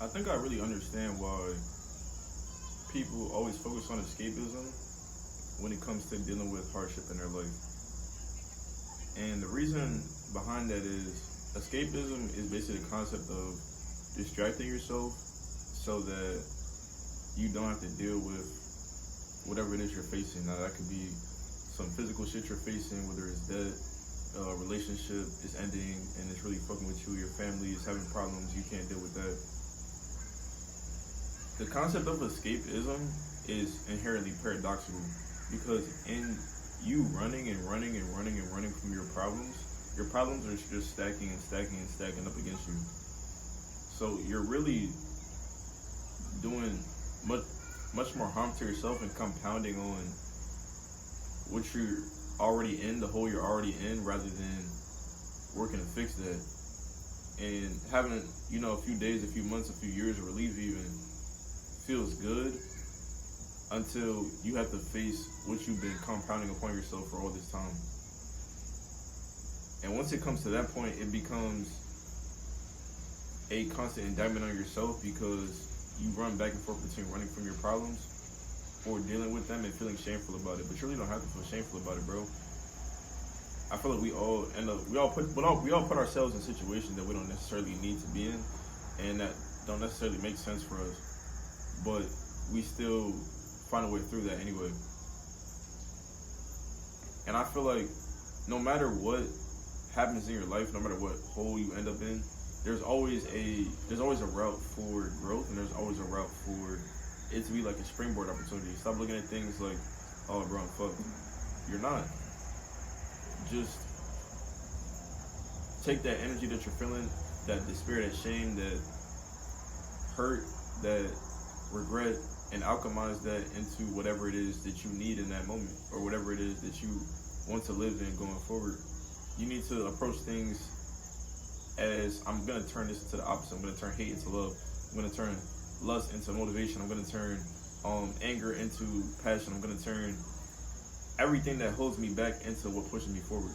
I think I really understand why people always focus on escapism when it comes to dealing with hardship in their life. And the reason behind that is escapism is basically the concept of distracting yourself so that you don't have to deal with whatever it is you're facing. Now that could be some physical shit you're facing, whether it's debt, relationship is ending and it's really fucking with you, your family is having problems, you can't deal with that. The concept of escapism is inherently paradoxical because in you running and running and running and running from your problems are just stacking and stacking and stacking up against you. So you're really doing much more harm to yourself and compounding on what you're already in, the hole you're already in, rather than working to fix that. And having, a few days, a few months, a few years of relief even feels good until you have to face what you've been compounding upon yourself for all this time. And once it comes to that point, it becomes a constant indictment on yourself because you run back and forth between running from your problems or dealing with them and feeling shameful about it. But you really don't have to feel shameful about it, bro. I feel like we all put ourselves in situations that we don't necessarily need to be in and that don't necessarily make sense for us. But we still find a way through that anyway. And I feel like no matter what happens in your life, no matter what hole you end up in, there's always a route for growth, and there's always a route for it to be like a springboard opportunity. Stop looking at things like, oh, bro, I'm fucked. You're not. Just take that energy that you're feeling, that despair, that shame, that hurt, that regret, and alchemize that into whatever it is that you need in that moment, or whatever it is that you want to live in going forward. You need to approach things as, I'm going to turn this into the opposite. I'm going to turn hate into love. I'm going to turn lust into motivation. I'm going to turn anger into passion. I'm going to turn everything that holds me back into what pushes me forward.